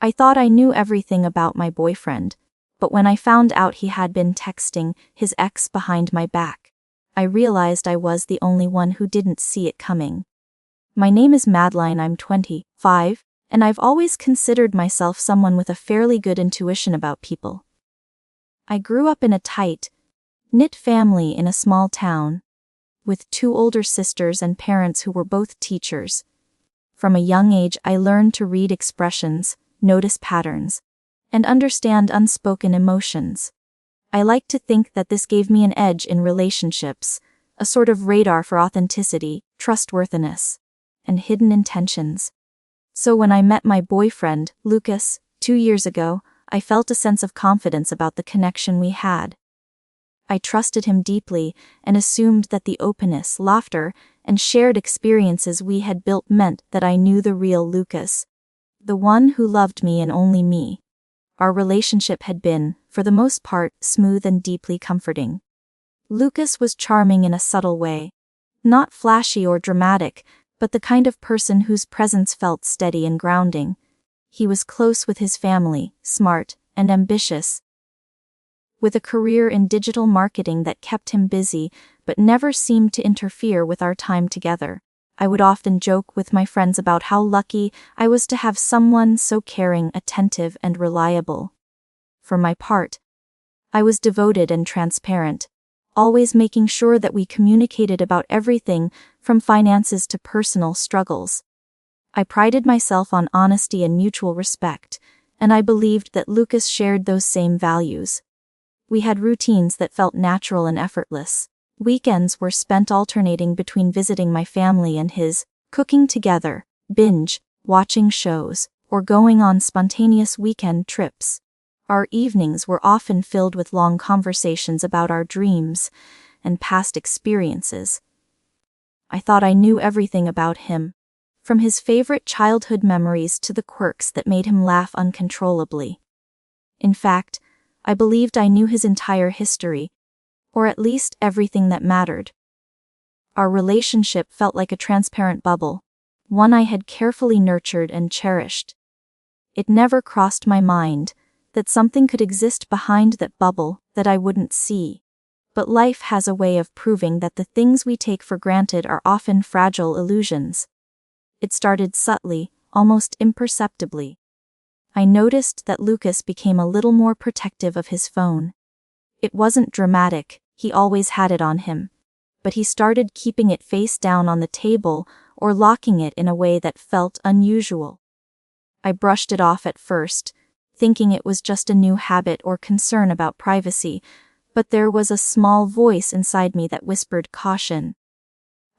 I thought I knew everything about my boyfriend, but when I found out he had been texting his ex behind my back, I realized I was the only one who didn't see it coming. My name is Madeline, I'm 25, and I've always considered myself someone with a fairly good intuition about people. I grew up in a tight, knit family in a small town, with 2 older sisters and parents who were both teachers. From a young age I learned to read expressions, notice patterns, and understand unspoken emotions. I like to think that this gave me an edge in relationships, a sort of radar for authenticity, trustworthiness, and hidden intentions. So when I met my boyfriend, Lucas, 2 years ago, I felt a sense of confidence about the connection we had. I trusted him deeply and assumed that the openness, laughter, and shared experiences we had built meant that I knew the real Lucas, the one who loved me and only me. Our relationship had been, for the most part, smooth and deeply comforting. Lucas was charming in a subtle way. Not flashy or dramatic, but the kind of person whose presence felt steady and grounding. He was close with his family, smart, and ambitious, with a career in digital marketing that kept him busy but never seemed to interfere with our time together. I would often joke with my friends about how lucky I was to have someone so caring, attentive, and reliable. For my part, I was devoted and transparent, always making sure that we communicated about everything from finances to personal struggles. I prided myself on honesty and mutual respect, and I believed that Lucas shared those same values. We had routines that felt natural and effortless. Weekends were spent alternating between visiting my family and his, cooking together, binge, watching shows, or going on spontaneous weekend trips. Our evenings were often filled with long conversations about our dreams and past experiences. I thought I knew everything about him, from his favorite childhood memories to the quirks that made him laugh uncontrollably. In fact, I believed I knew his entire history, or at least everything that mattered. Our relationship felt like a transparent bubble, one I had carefully nurtured and cherished. It never crossed my mind that something could exist behind that bubble that I wouldn't see. But life has a way of proving that the things we take for granted are often fragile illusions. It started subtly, almost imperceptibly. I noticed that Lucas became a little more protective of his phone. It wasn't dramatic, he always had it on him, but he started keeping it face down on the table or locking it in a way that felt unusual. I brushed it off at first, thinking it was just a new habit or concern about privacy, but there was a small voice inside me that whispered caution.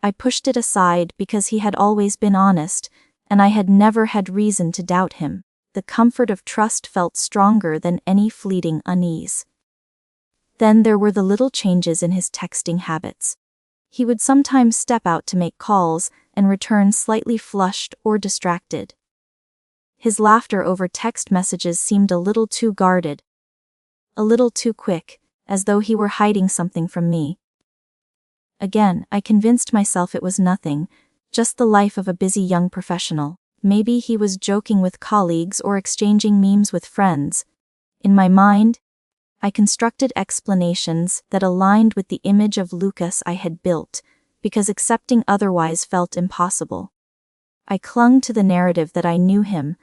I pushed it aside because he had always been honest, and I had never had reason to doubt him. The comfort of trust felt stronger than any fleeting unease. Then there were the little changes in his texting habits. He would sometimes step out to make calls and return slightly flushed or distracted. His laughter over text messages seemed a little too guarded, a little too quick, as though he were hiding something from me. Again, I convinced myself it was nothing, just the life of a busy young professional. Maybe he was joking with colleagues or exchanging memes with friends. In my mind, I constructed explanations that aligned with the image of Lucas I had built, because accepting otherwise felt impossible. I clung to the narrative that I knew him,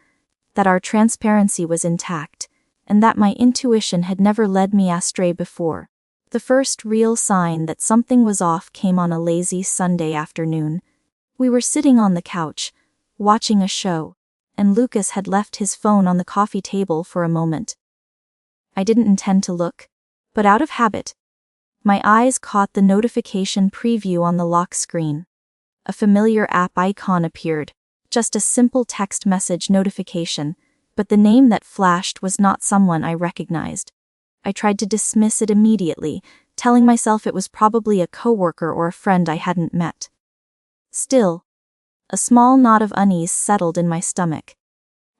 that our transparency was intact, and that my intuition had never led me astray before. The first real sign that something was off came on a lazy Sunday afternoon. We were sitting on the couch, watching a show, and Lucas had left his phone on the coffee table for a moment. I didn't intend to look, but out of habit, my eyes caught the notification preview on the lock screen. A familiar app icon appeared, just a simple text message notification, but the name that flashed was not someone I recognized. I tried to dismiss it immediately, telling myself it was probably a coworker or a friend I hadn't met. Still, a small knot of unease settled in my stomach.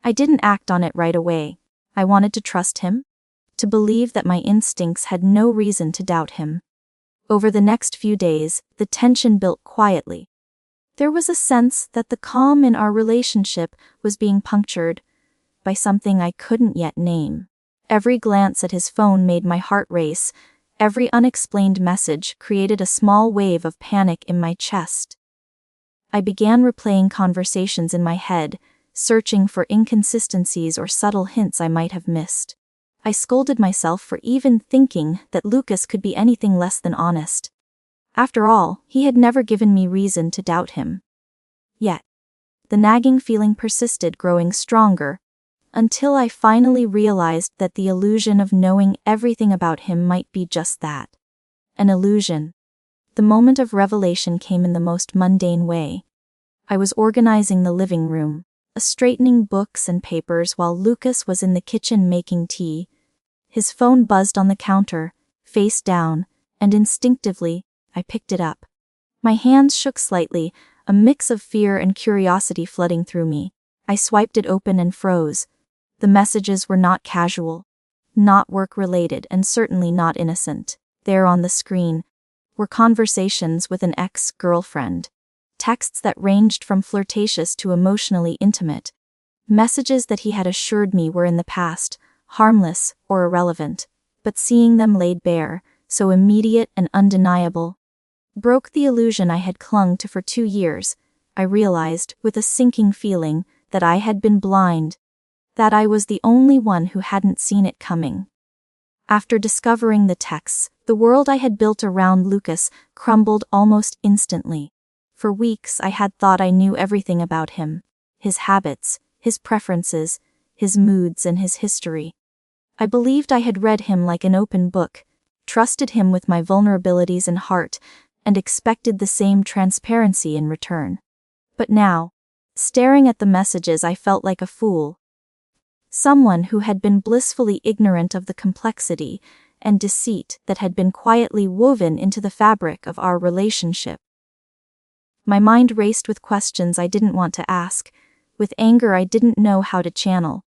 I didn't act on it right away. I wanted to trust him, to believe that my instincts had no reason to doubt him. Over the next few days, the tension built quietly. There was a sense that the calm in our relationship was being punctured by something I couldn't yet name. Every glance at his phone made my heart race. Every unexplained message created a small wave of panic in my chest. I began replaying conversations in my head, searching for inconsistencies or subtle hints I might have missed. I scolded myself for even thinking that Lucas could be anything less than honest. After all, he had never given me reason to doubt him. Yet, the nagging feeling persisted, growing stronger, until I finally realized that the illusion of knowing everything about him might be just that. An illusion. The moment of revelation came in the most mundane way. I was organizing the living room, straightening books and papers while Lucas was in the kitchen making tea. His phone buzzed on the counter, face down, and instinctively, I picked it up. My hands shook slightly, a mix of fear and curiosity flooding through me. I swiped it open and froze. The messages were not casual, not work-related, and certainly not innocent. There on the screen were conversations with an ex-girlfriend. Texts that ranged from flirtatious to emotionally intimate. Messages that he had assured me were in the past, harmless or irrelevant, but seeing them laid bare, so immediate and undeniable, broke the illusion I had clung to for 2 years. I realized, with a sinking feeling, that I had been blind, that I was the only one who hadn't seen it coming. After discovering the texts, the world I had built around Lucas crumbled almost instantly. For weeks I had thought I knew everything about him, his habits, his preferences, his moods, and his history. I believed I had read him like an open book, trusted him with my vulnerabilities and heart, and expected the same transparency in return. But now, staring at the messages, I felt like a fool. Someone who had been blissfully ignorant of the complexity and deceit that had been quietly woven into the fabric of our relationship. My mind raced with questions I didn't want to ask, with anger I didn't know how to channel,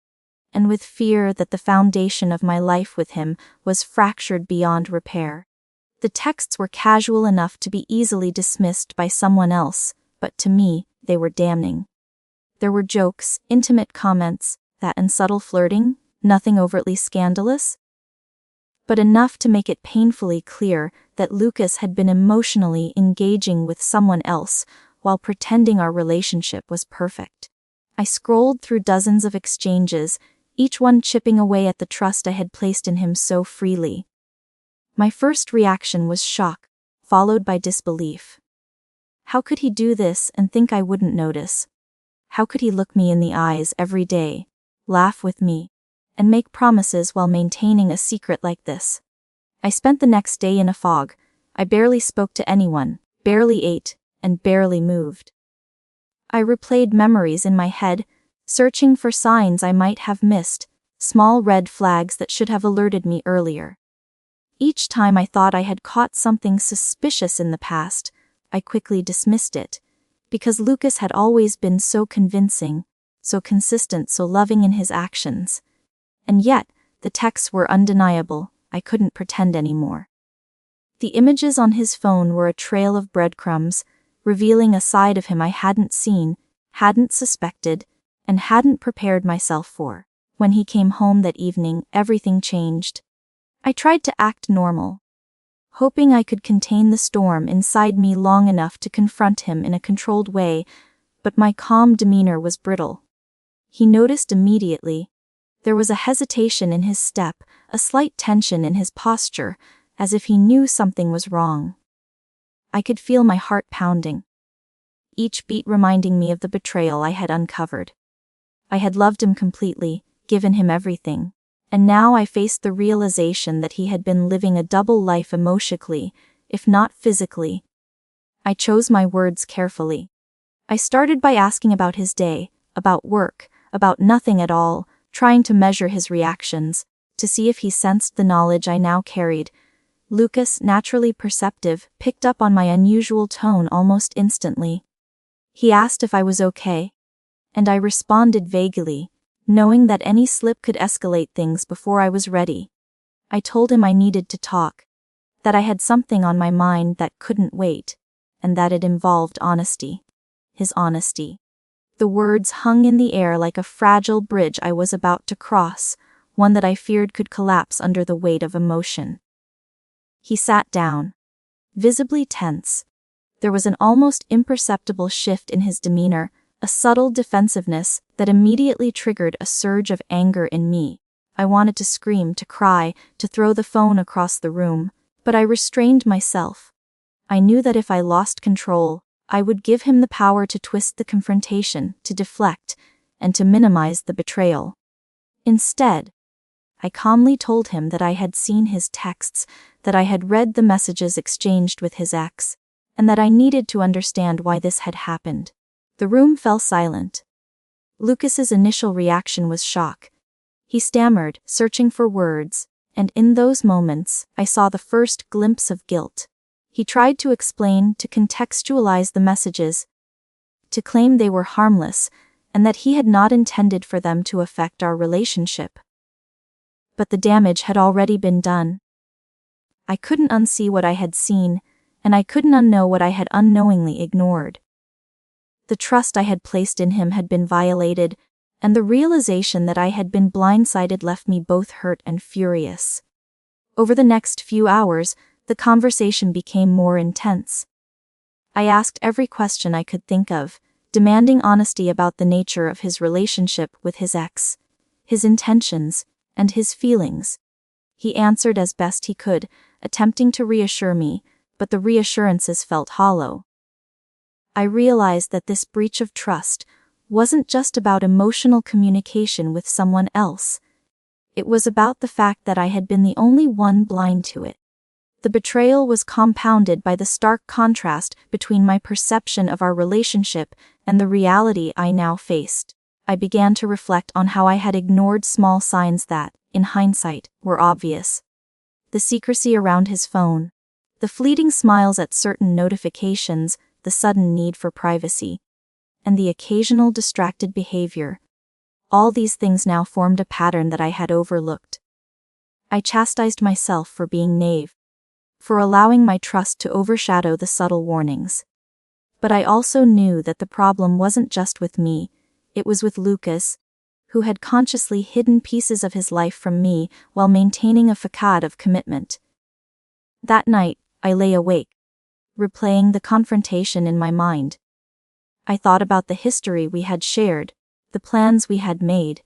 and with fear that the foundation of my life with him was fractured beyond repair. The texts were casual enough to be easily dismissed by someone else, but to me, they were damning. There were jokes, intimate comments, that and subtle flirting, nothing overtly scandalous, but enough to make it painfully clear that Lucas had been emotionally engaging with someone else while pretending our relationship was perfect. I scrolled through dozens of exchanges, each one chipping away at the trust I had placed in him so freely. My first reaction was shock, followed by disbelief. How could he do this and think I wouldn't notice? How could he look me in the eyes every day, laugh with me, and make promises while maintaining a secret like this? I spent the next day in a fog. I barely spoke to anyone, barely ate, and barely moved. I replayed memories in my head, searching for signs I might have missed, small red flags that should have alerted me earlier. Each time I thought I had caught something suspicious in the past, I quickly dismissed it, because Lucas had always been so convincing, so consistent, so loving in his actions. And yet, the texts were undeniable. I couldn't pretend anymore. The images on his phone were a trail of breadcrumbs, revealing a side of him I hadn't seen, hadn't suspected, and hadn't prepared myself for. When he came home that evening, everything changed. I tried to act normal, hoping I could contain the storm inside me long enough to confront him in a controlled way, but my calm demeanor was brittle. He noticed immediately. There was a hesitation in his step, a slight tension in his posture, as if he knew something was wrong. I could feel my heart pounding, each beat reminding me of the betrayal I had uncovered. I had loved him completely, given him everything, and now I faced the realization that he had been living a double life emotionally, if not physically. I chose my words carefully. I started by asking about his day, about work, about nothing at all, trying to measure his reactions, to see if he sensed the knowledge I now carried. Lucas, naturally perceptive, picked up on my unusual tone almost instantly. He asked if I was okay, and I responded vaguely, knowing that any slip could escalate things before I was ready. I told him I needed to talk, that I had something on my mind that couldn't wait, and that it involved honesty. His honesty. The words hung in the air like a fragile bridge I was about to cross, one that I feared could collapse under the weight of emotion. He sat down, visibly tense. There was an almost imperceptible shift in his demeanor, a subtle defensiveness that immediately triggered a surge of anger in me. I wanted to scream, to cry, to throw the phone across the room, but I restrained myself. I knew that if I lost control, I would give him the power to twist the confrontation, to deflect, and to minimize the betrayal. Instead, I calmly told him that I had seen his texts, that I had read the messages exchanged with his ex, and that I needed to understand why this had happened. The room fell silent. Lucas's initial reaction was shock. He stammered, searching for words, and in those moments, I saw the first glimpse of guilt. He tried to explain, to contextualize the messages, to claim they were harmless, and that he had not intended for them to affect our relationship. But the damage had already been done. I couldn't unsee what I had seen, and I couldn't unknow what I had unknowingly ignored. The trust I had placed in him had been violated, and the realization that I had been blindsided left me both hurt and furious. Over the next few hours, the conversation became more intense. I asked every question I could think of, demanding honesty about the nature of his relationship with his ex, his intentions, and his feelings. He answered as best he could, attempting to reassure me, but the reassurances felt hollow. I realized that this breach of trust wasn't just about emotional communication with someone else. It was about the fact that I had been the only one blind to it. The betrayal was compounded by the stark contrast between my perception of our relationship and the reality I now faced. I began to reflect on how I had ignored small signs that, in hindsight, were obvious. The secrecy around his phone, the fleeting smiles at certain notifications, the sudden need for privacy, and the occasional distracted behavior. All these things now formed a pattern that I had overlooked. I chastised myself for being naive, for allowing my trust to overshadow the subtle warnings. But I also knew that the problem wasn't just with me, it was with Lucas, who had consciously hidden pieces of his life from me while maintaining a facade of commitment. That night, I lay awake, replaying the confrontation in my mind. I thought about the history we had shared, the plans we had made,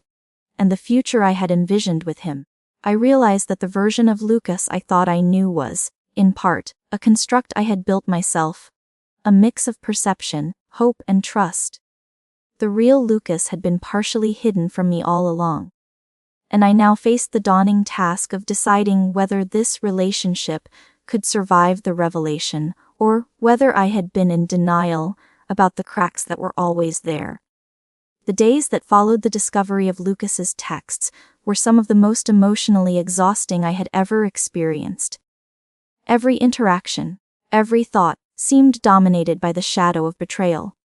and the future I had envisioned with him. I realized that the version of Lucas I thought I knew was, in part, a construct I had built myself, a mix of perception, hope, and trust. The real Lucas had been partially hidden from me all along. And I now faced the daunting task of deciding whether this relationship could survive the revelation, or whether I had been in denial about the cracks that were always there. The days that followed the discovery of Lucas's texts were some of the most emotionally exhausting I had ever experienced. Every interaction, every thought, seemed dominated by the shadow of betrayal.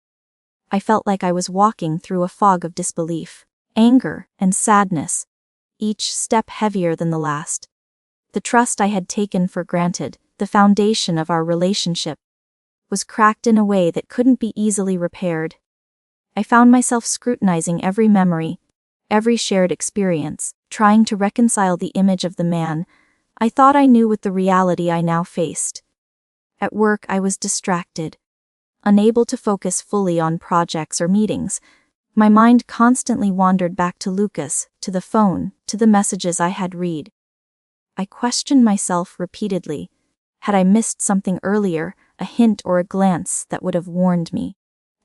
I felt like I was walking through a fog of disbelief, anger, and sadness, each step heavier than the last. The trust I had taken for granted, the foundation of our relationship, was cracked in a way that couldn't be easily repaired. I found myself scrutinizing every memory, every shared experience, trying to reconcile the image of the man I thought I knew with the reality I now faced. At work, I was distracted, unable to focus fully on projects or meetings. My mind constantly wandered back to Lucas, to the phone, to the messages I had read. I questioned myself repeatedly. Had I missed something earlier, a hint or a glance that would have warned me?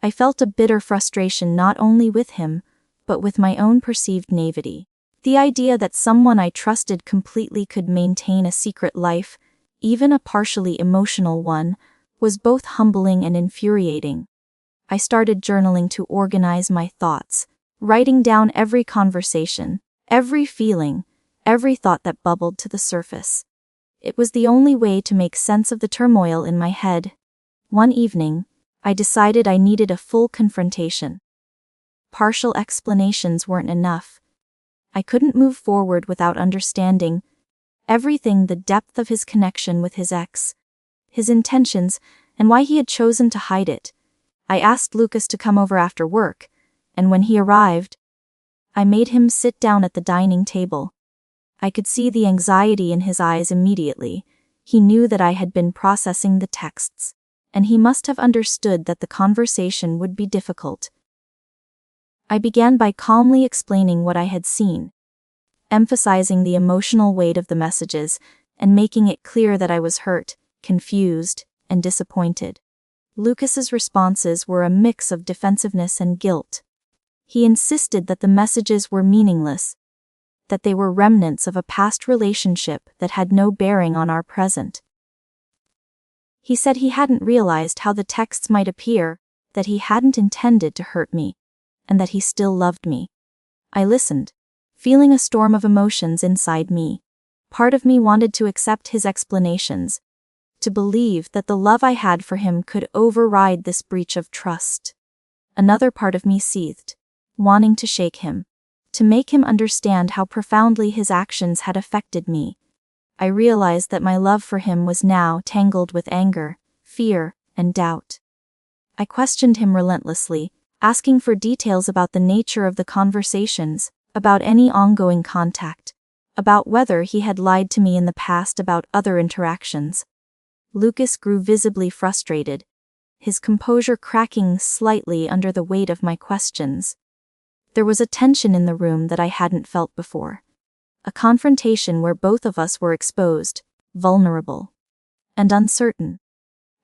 I felt a bitter frustration not only with him, but with my own perceived naivety. The idea that someone I trusted completely could maintain a secret life, even a partially emotional one, was both humbling and infuriating. I started journaling to organize my thoughts, writing down every conversation, every feeling, every thought that bubbled to the surface. It was the only way to make sense of the turmoil in my head. One evening, I decided I needed a full confrontation. Partial explanations weren't enough. I couldn't move forward without understanding everything: the depth of his connection with his ex, his intentions, and why he had chosen to hide it. I asked Lucas to come over after work, and when he arrived, I made him sit down at the dining table. I could see the anxiety in his eyes immediately. He knew that I had been processing the texts, and he must have understood that the conversation would be difficult. I began by calmly explaining what I had seen, emphasizing the emotional weight of the messages, and making it clear that I was hurt, confused, and disappointed. Lucas's responses were a mix of defensiveness and guilt. He insisted that the messages were meaningless, that they were remnants of a past relationship that had no bearing on our present. He said he hadn't realized how the texts might appear, that he hadn't intended to hurt me, and that he still loved me. I listened, feeling a storm of emotions inside me. Part of me wanted to accept his explanations, to believe that the love I had for him could override this breach of trust. Another part of me seethed, wanting to shake him, to make him understand how profoundly his actions had affected me. I realized that my love for him was now tangled with anger, fear, and doubt. I questioned him relentlessly, asking for details about the nature of the conversations, about any ongoing contact, about whether he had lied to me in the past about other interactions. Lucas grew visibly frustrated, his composure cracking slightly under the weight of my questions. There was a tension in the room that I hadn't felt before. A confrontation where both of us were exposed, vulnerable, and uncertain.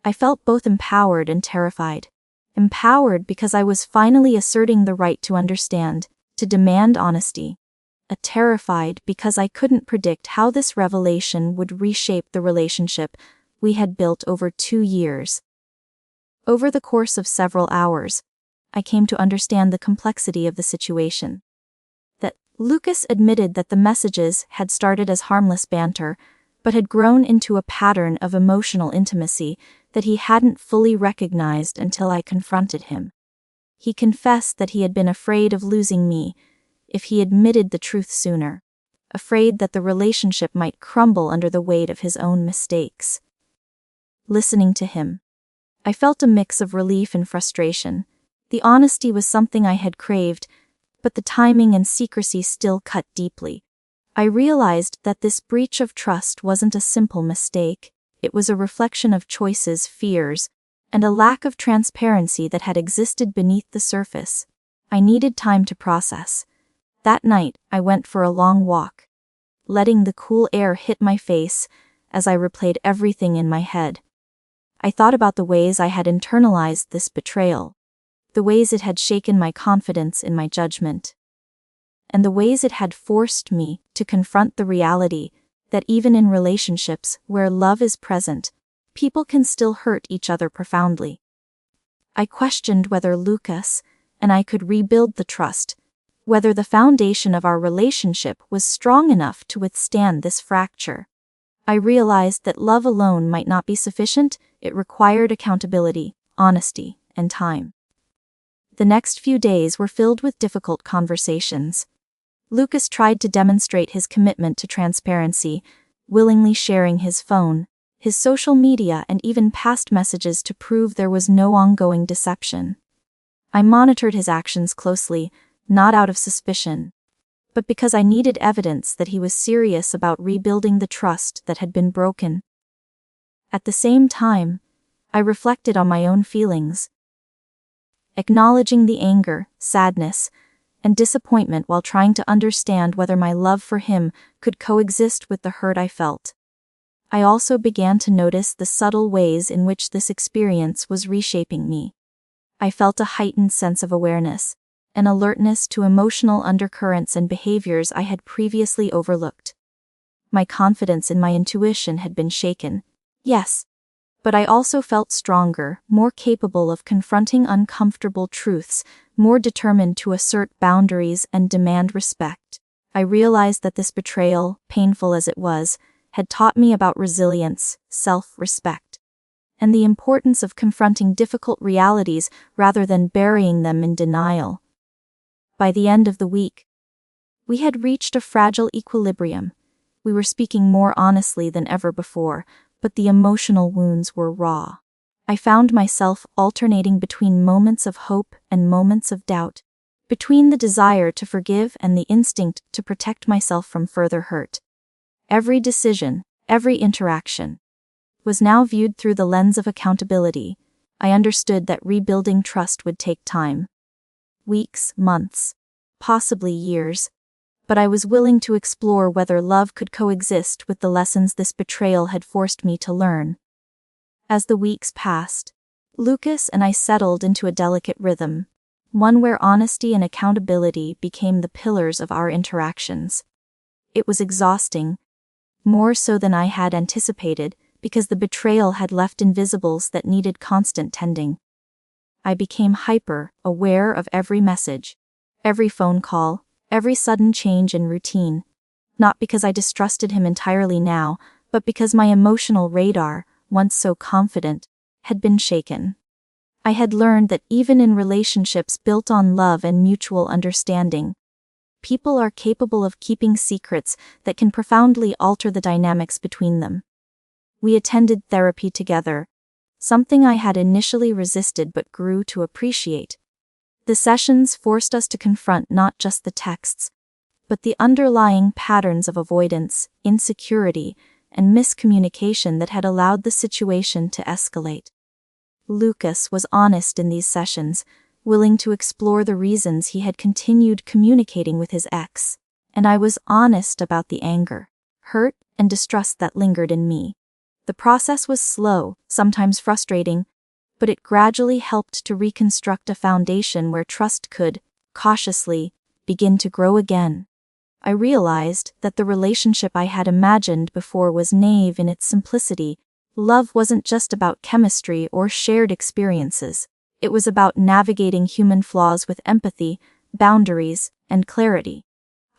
I felt both empowered and terrified. Empowered because I was finally asserting the right to understand, to demand honesty. Terrified because I couldn't predict how this revelation would reshape the relationship we had built over 2 years. Over the course of several hours, I came to understand the complexity of the situation. That Lucas admitted that the messages had started as harmless banter, but had grown into a pattern of emotional intimacy that he hadn't fully recognized until I confronted him. He confessed that he had been afraid of losing me if he admitted the truth sooner, afraid that the relationship might crumble under the weight of his own mistakes. Listening to him, I felt a mix of relief and frustration. The honesty was something I had craved, but the timing and secrecy still cut deeply. I realized that this breach of trust wasn't a simple mistake. It was a reflection of choices, fears, and a lack of transparency that had existed beneath the surface. I needed time to process. That night, I went for a long walk, letting the cool air hit my face as I replayed everything in my head. I thought about the ways I had internalized this betrayal, the ways it had shaken my confidence in my judgment, and the ways it had forced me to confront the reality that even in relationships where love is present, people can still hurt each other profoundly. I questioned whether Lucas and I could rebuild the trust, whether the foundation of our relationship was strong enough to withstand this fracture. I realized that love alone might not be sufficient. It required accountability, honesty, and time. The next few days were filled with difficult conversations. Lucas tried to demonstrate his commitment to transparency, willingly sharing his phone, his social media, and even past messages to prove there was no ongoing deception. I monitored his actions closely, not out of suspicion, but because I needed evidence that he was serious about rebuilding the trust that had been broken. At the same time, I reflected on my own feelings, acknowledging the anger, sadness, and disappointment while trying to understand whether my love for him could coexist with the hurt I felt. I also began to notice the subtle ways in which this experience was reshaping me. I felt a heightened sense of awareness, an alertness to emotional undercurrents and behaviors I had previously overlooked. My confidence in my intuition had been shaken, yes, but I also felt stronger, more capable of confronting uncomfortable truths, more determined to assert boundaries and demand respect. I realized that this betrayal, painful as it was, had taught me about resilience, self-respect, and the importance of confronting difficult realities rather than burying them in denial. By the end of the week, we had reached a fragile equilibrium. We were speaking more honestly than ever before, but the emotional wounds were raw. I found myself alternating between moments of hope and moments of doubt, between the desire to forgive and the instinct to protect myself from further hurt. Every decision, every interaction, was now viewed through the lens of accountability. I understood that rebuilding trust would take time. Weeks, months, possibly years. But I was willing to explore whether love could coexist with the lessons this betrayal had forced me to learn. As the weeks passed, Lucas and I settled into a delicate rhythm, one where honesty and accountability became the pillars of our interactions. It was exhausting, more so than I had anticipated, because the betrayal had left invisibles that needed constant tending. I became hyper-aware of every message, every phone call, every sudden change in routine, not because I distrusted him entirely now, but because my emotional radar, once so confident, had been shaken. I had learned that even in relationships built on love and mutual understanding, people are capable of keeping secrets that can profoundly alter the dynamics between them. We attended therapy together, something I had initially resisted but grew to appreciate. The sessions forced us to confront not just the texts, but the underlying patterns of avoidance, insecurity, and miscommunication that had allowed the situation to escalate. Lucas was honest in these sessions, willing to explore the reasons he had continued communicating with his ex, and I was honest about the anger, hurt, and distrust that lingered in me. The process was slow, sometimes frustrating, but it gradually helped to reconstruct a foundation where trust could, cautiously, begin to grow again. I realized that the relationship I had imagined before was naive in its simplicity. Love wasn't just about chemistry or shared experiences. It was about navigating human flaws with empathy, boundaries, and clarity.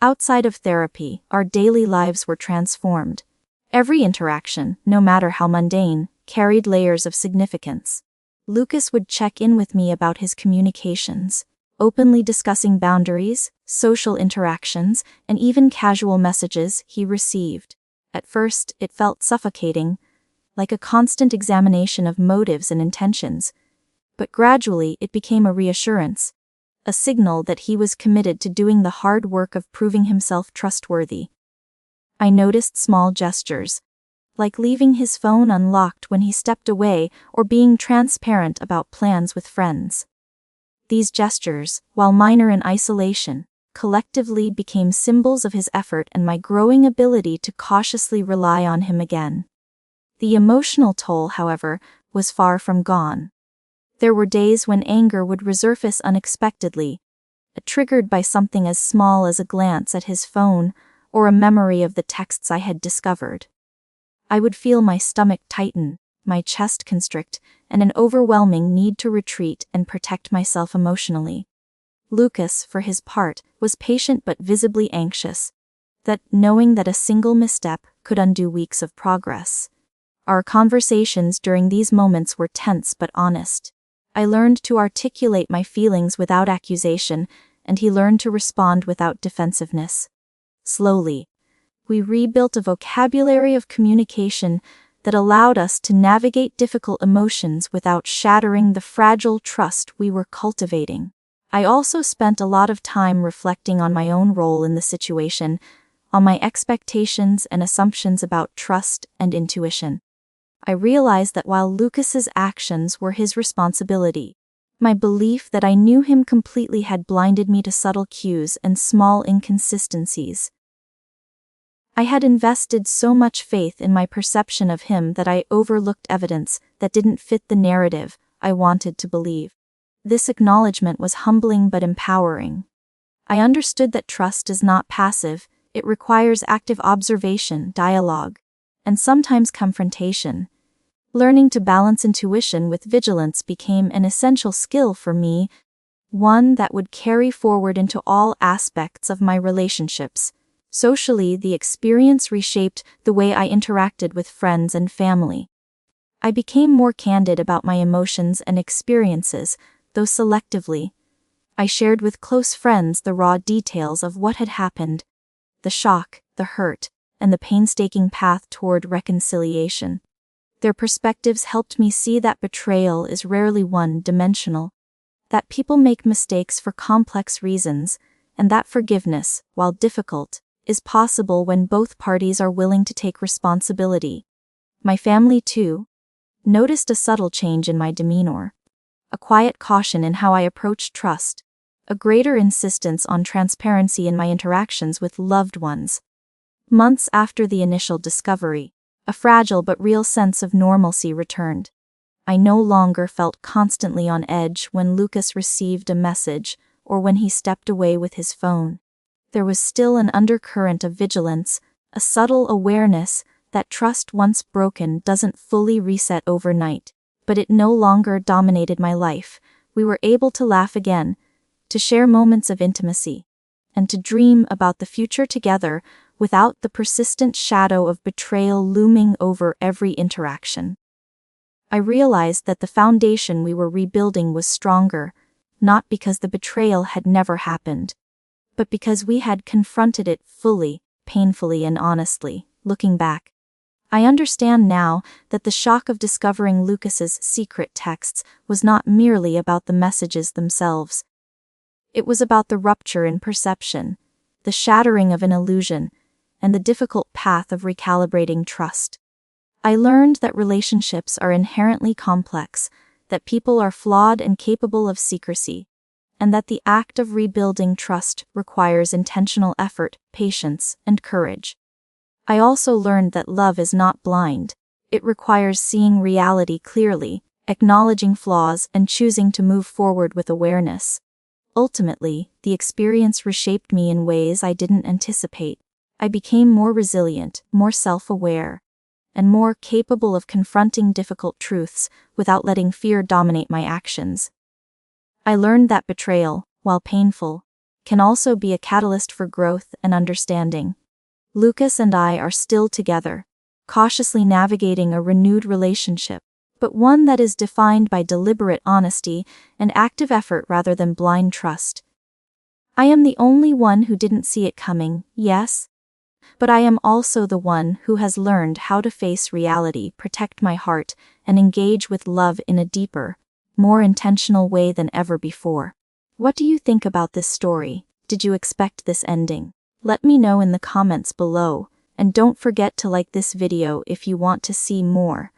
Outside of therapy, our daily lives were transformed. Every interaction, no matter how mundane, carried layers of significance. Lucas would check in with me about his communications, openly discussing boundaries, social interactions, and even casual messages he received. At first, it felt suffocating, like a constant examination of motives and intentions, but gradually it became a reassurance, a signal that he was committed to doing the hard work of proving himself trustworthy. I noticed small gestures, like leaving his phone unlocked when he stepped away or being transparent about plans with friends. These gestures, while minor in isolation, collectively became symbols of his effort and my growing ability to cautiously rely on him again. The emotional toll, however, was far from gone. There were days when anger would resurface unexpectedly, triggered by something as small as a glance at his phone or a memory of the texts I had discovered. I would feel my stomach tighten, my chest constrict, and an overwhelming need to retreat and protect myself emotionally. Lucas, for his part, was patient but visibly anxious, knowing that a single misstep could undo weeks of progress. Our conversations during these moments were tense but honest. I learned to articulate my feelings without accusation, and he learned to respond without defensiveness. Slowly, we rebuilt a vocabulary of communication that allowed us to navigate difficult emotions without shattering the fragile trust we were cultivating. I also spent a lot of time reflecting on my own role in the situation, on my expectations and assumptions about trust and intuition. I realized that while Lucas's actions were his responsibility, my belief that I knew him completely had blinded me to subtle cues and small inconsistencies. I had invested so much faith in my perception of him that I overlooked evidence that didn't fit the narrative I wanted to believe. This acknowledgement was humbling but empowering. I understood that trust is not passive, it requires active observation, dialogue, and sometimes confrontation. Learning to balance intuition with vigilance became an essential skill for me, one that would carry forward into all aspects of my relationships. Socially, the experience reshaped the way I interacted with friends and family. I became more candid about my emotions and experiences, though selectively. I shared with close friends the raw details of what had happened, the shock, the hurt, and the painstaking path toward reconciliation. Their perspectives helped me see that betrayal is rarely one-dimensional. that people make mistakes for complex reasons, and that forgiveness, while difficult, is possible when both parties are willing to take responsibility. My family, too, noticed a subtle change in my demeanor, a quiet caution in how I approached trust, a greater insistence on transparency in my interactions with loved ones. Months after the initial discovery, a fragile but real sense of normalcy returned. I no longer felt constantly on edge when Lucas received a message or when he stepped away with his phone. There was still an undercurrent of vigilance, a subtle awareness that trust once broken doesn't fully reset overnight, but it no longer dominated my life. We were able to laugh again, to share moments of intimacy, and to dream about the future together without the persistent shadow of betrayal looming over every interaction. I realized that the foundation we were rebuilding was stronger, not because the betrayal had never happened, but because we had confronted it fully, painfully and honestly. Looking back, I understand now that the shock of discovering Lucas's secret texts was not merely about the messages themselves. It was about the rupture in perception, the shattering of an illusion, and the difficult path of recalibrating trust. I learned that relationships are inherently complex, that people are flawed and capable of secrecy, and that the act of rebuilding trust requires intentional effort, patience, and courage. I also learned that love is not blind. It requires seeing reality clearly, acknowledging flaws, and choosing to move forward with awareness. Ultimately, the experience reshaped me in ways I didn't anticipate. I became more resilient, more self-aware, and more capable of confronting difficult truths without letting fear dominate my actions. I learned that betrayal, while painful, can also be a catalyst for growth and understanding. Lucas and I are still together, cautiously navigating a renewed relationship, but one that is defined by deliberate honesty and active effort rather than blind trust. I am the only one who didn't see it coming, yes, but I am also the one who has learned how to face reality, protect my heart, and engage with love in a deeper, more intentional way than ever before. What do you think about this story? Did you expect this ending? Let me know in the comments below, and don't forget to like this video if you want to see more.